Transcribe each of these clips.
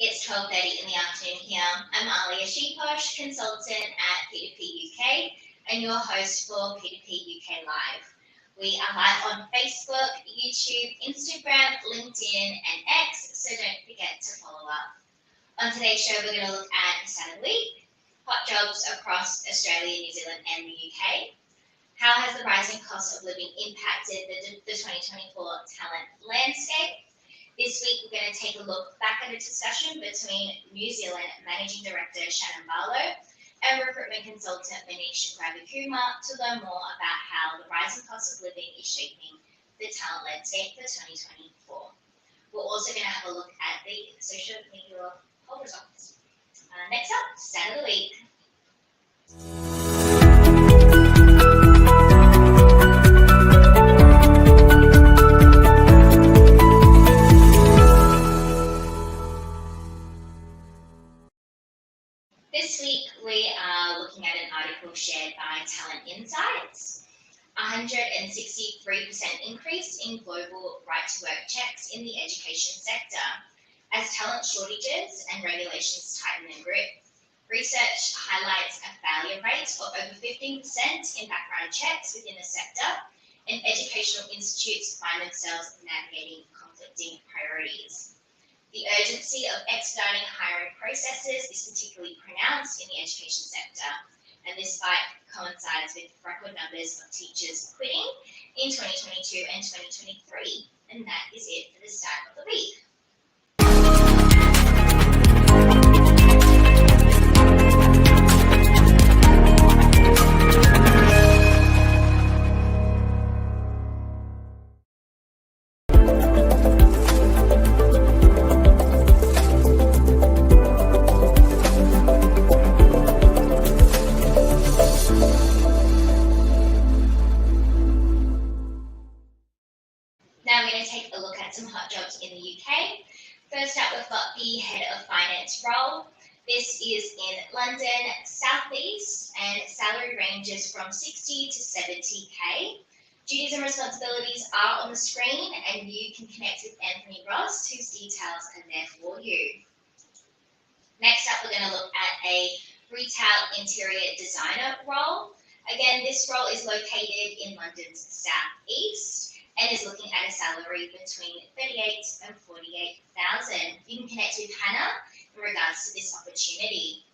It's 12:30 in the afternoon here. I'm Aalia Sipos, consultant at P2P UK and your host for P2P UK Live. We are live on Facebook, YouTube, Instagram, LinkedIn and X, so don't forget to follow up. On today's show, we're going to look at the start of the week, hot jobs across Australia, New Zealand and the UK. How has the rising cost of living impacted the 2024 talent landscape? This week, we're going to take a look back at a discussion between New Zealand Managing Director Shannon Barlow and recruitment consultant Manish Ravikumar to learn more about how the rising cost of living is shaping the talent landscape for 2024. We're also going to have a look at the social media poll results. Next up, Stat of the Week. This week, we are looking at an article shared by Talent Insights. 163% increase in global right-to-work checks in the education sector as talent shortages and regulations tighten their grip. Research highlights a failure rate of over 15% in background checks within the sector, and educational institutes find themselves navigating conflicting priorities. The urgency of expediting hiring processes is particularly pronounced in the education sector, and this spike coincides with record numbers of teachers quitting in 2022 and 2023. And that is it for the start of the week. Now we're going to take a look at some hot jobs in the UK. First up, we've got the head of finance role. This is in London, South East, and salary ranges from 60 to 70k. Duties and responsibilities are on the screen, and you can connect with Anthony Ross, whose details are there for you. Next up, we're going to look at a retail interior designer role. Again, this role is located in London's South East and is looking at a salary between 38 and 48,000. You can connect with Hannah in regards to this opportunity.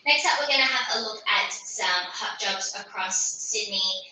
Next up, we're going to have a look at some hot jobs across Sydney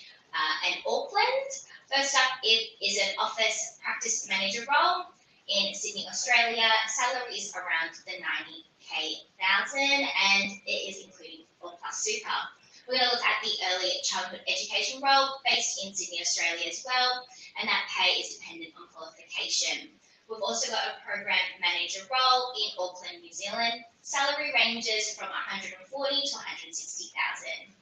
and Auckland. First up, it is an office practice manager role in Sydney, Australia. Salary is around the 90,000 and it is including All Plus Super. We're going to look at the early childhood education role based in Sydney, Australia as well, and that pay is dependent on qualification. We've also got a program manager role in Auckland, New Zealand. Salary ranges from 140 to 160,000.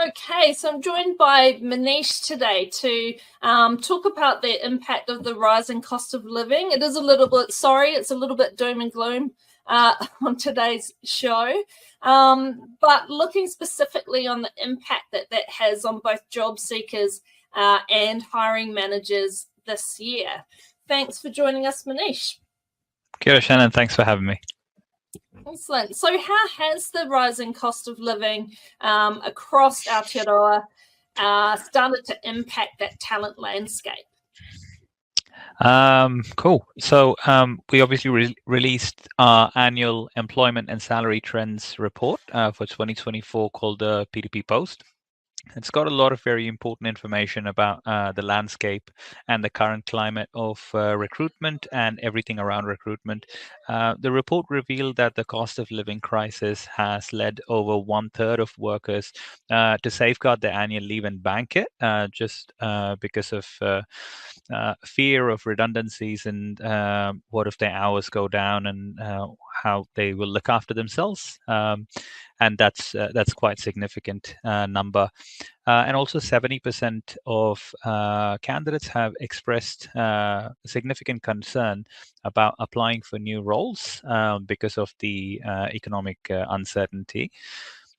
Okay, so I'm joined by Manish today to talk about the impact of the rising cost of living. It is a little bit, it's a little bit doom and gloom on today's show, but looking specifically on the impact that that has on both job seekers and hiring managers this year. Thanks for joining us, Manish. Kia ora, Shannon. Thanks for having me. Excellent. So how has the rising cost of living across Aotearoa started to impact that talent landscape? Cool. So we obviously released our annual employment and salary trends report for 2024 called the P2P Post. It's got a lot of very important information about the landscape and the current climate of recruitment and everything around recruitment. The report revealed that the cost of living crisis has led over 1/3 of workers to safeguard their annual leave and bank it just because of fear of redundancies and what if their hours go down and how they will look after themselves. And that's quite significant number. And also 70% of candidates have expressed significant concern about applying for new roles because of the economic uncertainty.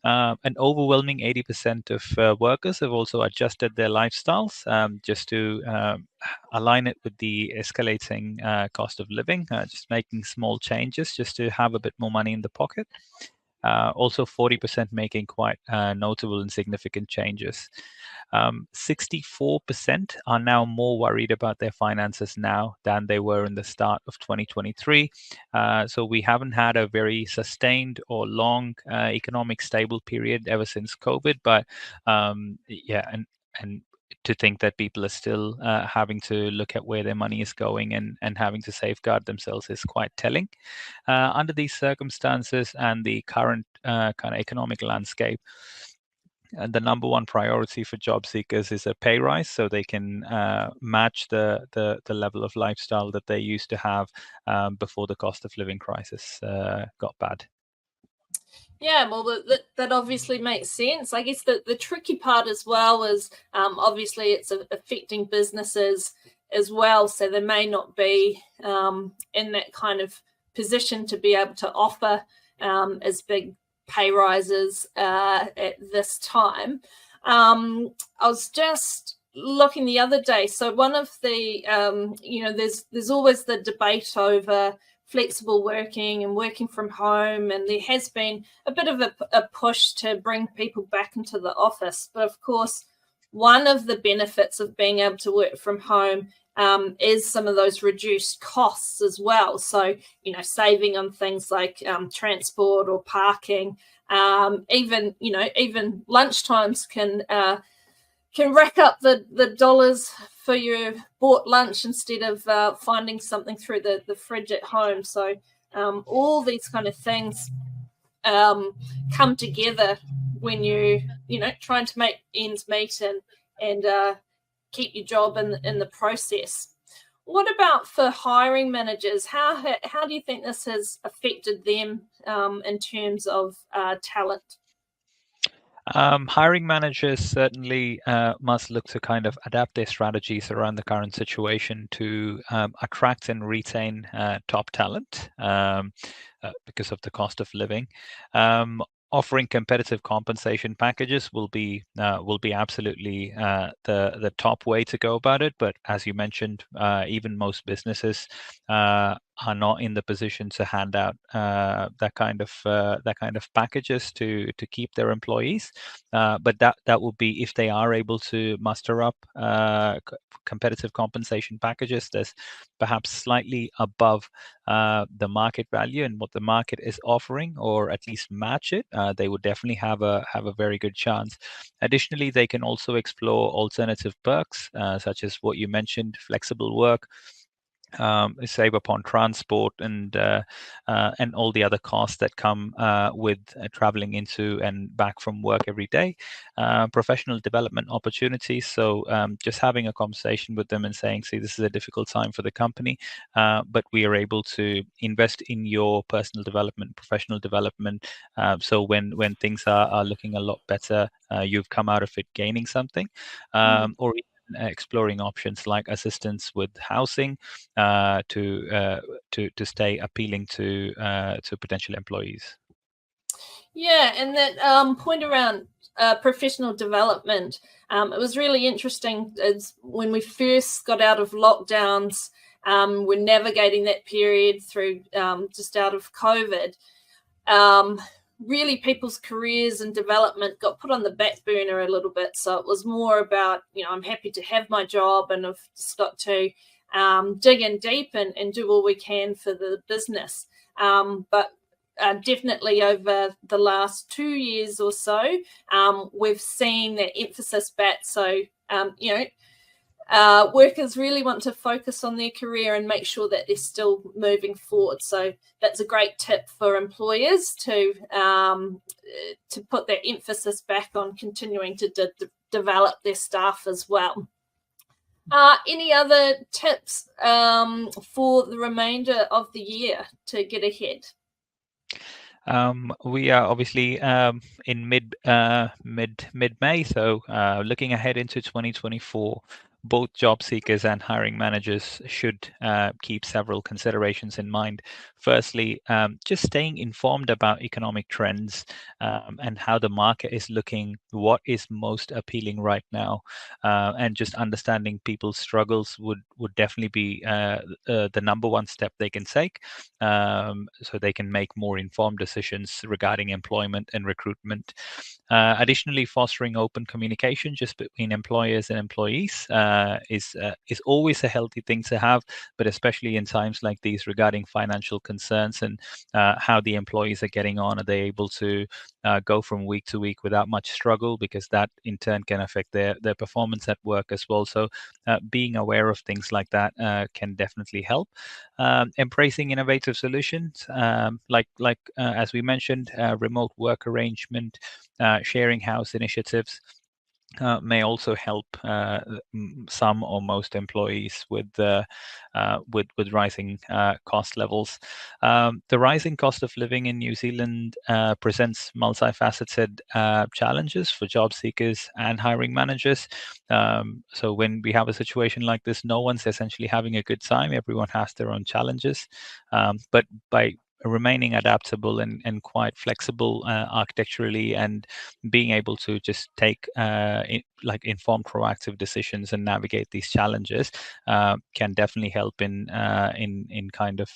An overwhelming 80% of workers have also adjusted their lifestyles just to align it with the escalating cost of living, just making small changes just to have a bit more money in the pocket. Also 40% making quite notable and significant changes. 64% are now more worried about their finances now than they were in the start of 2023. So we haven't had a very sustained or long economic stable period ever since COVID. But yeah, and to think that people are still having to look at where their money is going and having to safeguard themselves is quite telling. Under these circumstances and the current kind of economic landscape, the number one priority for job seekers is a pay rise, so they can match the level of lifestyle that they used to have before the cost of living crisis got bad. Yeah, well, that obviously makes sense. I guess the tricky part as well is obviously it's affecting businesses as well, so they may not be in that kind of position to be able to offer as big pay rises at this time. I was just looking the other day. So one of the, there's always the debate over flexible working and working from home, and there has been a bit of a push to bring people back into the office. But of course, one of the benefits of being able to work from home is some of those reduced costs as well. So, saving on things like transport or parking, even lunchtimes can rack up the dollars for your bought lunch instead of finding something through the fridge at home. So all these kind of things come together when you're trying to make ends meet and keep your job in the process. What about for hiring managers? How do you think this has affected them in terms of talent? Hiring managers certainly must look to kind of adapt their strategies around the current situation to attract and retain top talent because of the cost of living. Offering competitive compensation packages will be absolutely the top way to go about it. But as you mentioned, even most businesses are not in the position to hand out that kind of packages to keep their employees. But that will be if they are able to muster up competitive compensation packages that's perhaps slightly above the market value and what the market is offering, or at least match it. They would definitely have a very good chance. Additionally, they can also explore alternative perks such as what you mentioned, flexible work, save upon transport and all the other costs that come with traveling into and back from work every day. Professional development opportunities. So just having a conversation with them and saying, see, this is a difficult time for the company, but we are able to invest in your personal development, professional development. So when things are looking a lot better, you've come out of it gaining something, or exploring options like assistance with housing to stay appealing to potential employees. Yeah, and that point around professional development, it was really interesting. As when we first got out of lockdowns, we're navigating that period through just out of COVID. Really, people's careers and development got put on the back burner a little bit. So it was more about, I'm happy to have my job and I've just got to dig in deep and do all we can for the business. But definitely over the last 2 years or so, we've seen that emphasis back. So, workers really want to focus on their career and make sure that they're still moving forward. So that's a great tip for employers to put that emphasis back on continuing to develop their staff as well. Any other tips for the remainder of the year to get ahead? We are obviously in mid-May, so looking ahead into 2024, both job seekers and hiring managers should keep several considerations in mind. Firstly, just staying informed about economic trends and how the market is looking, what is most appealing right now, and just understanding people's struggles would definitely be the number one step they can take, so they can make more informed decisions regarding employment and recruitment. Additionally, fostering open communication just between employers and employees is always a healthy thing to have, but especially in times like these regarding financial concerns and how the employees are getting on. Are they able to go from week to week without much struggle? Because that in turn can affect their performance at work as well. So being aware of things like that can definitely help. Embracing innovative solutions, like as we mentioned, remote work arrangement, sharing house initiatives may also help some or most employees with rising cost levels. The rising cost of living in New Zealand presents multifaceted challenges for job seekers and hiring managers. So when we have a situation like this, no one's essentially having a good time. Everyone has their own challenges, but by remaining adaptable and quite flexible architecturally, and being able to just take informed proactive decisions and navigate these challenges can definitely help in kind of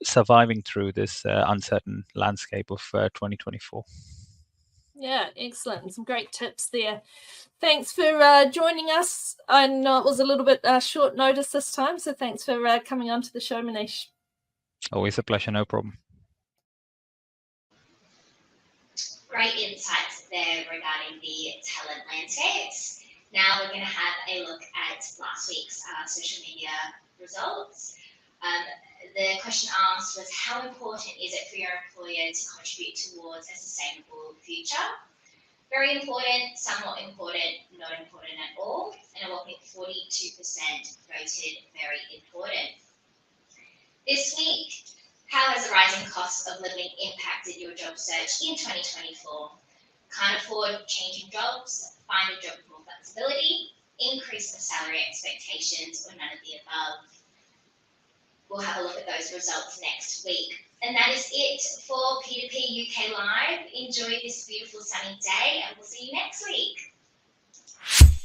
surviving through this uncertain landscape of 2024. Yeah, excellent. Some great tips there. Thanks for joining us. I know it was a little bit short notice this time, so thanks for coming on to the show, Manish. Always a pleasure, no problem. Great insights there regarding the talent landscapes. Now we're going to have a look at last week's social media results. The question asked was, how important is it for your employer to contribute towards a sustainable future? Very important, somewhat important, not important at all, and a whopping 42% voted very important. This week, how has the rising cost of living impacted your job search in 2024? Can't afford changing jobs, find a job with more flexibility, increase of salary expectations, or none of the above? We'll have a look at those results next week. And that is it for P2P UK Live. Enjoy this beautiful sunny day, and we'll see you next week.